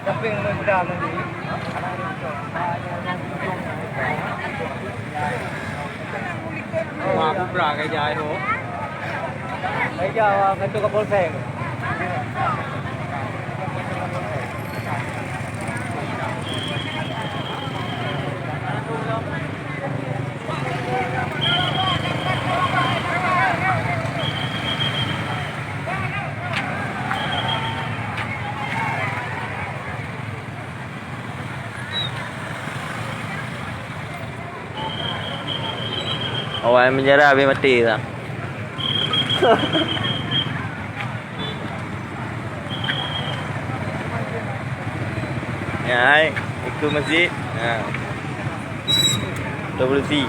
Tapi yang muda nanti. Mà cũng ra cái dài thôi. Bây giờ cái tôi có bốn xe. Awal menjara habis mati tak? Ya, hai, ikut masjid. Ha. WC.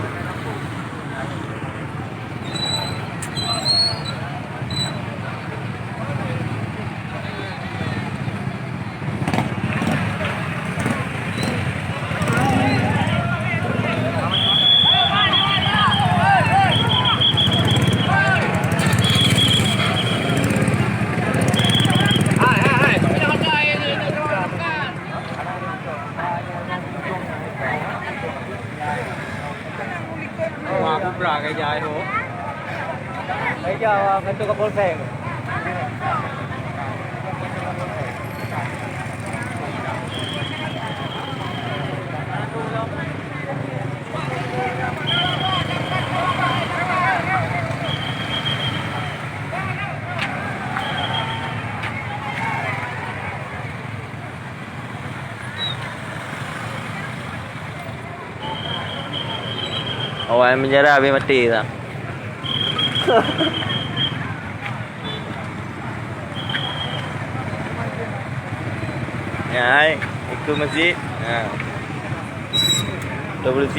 Mà cũng ra cái dài thôi. Bây giờ cái tôi có bốn xe. Awal menjara habis mati tak? Ya, hai, ikut masjid. Ha. WC.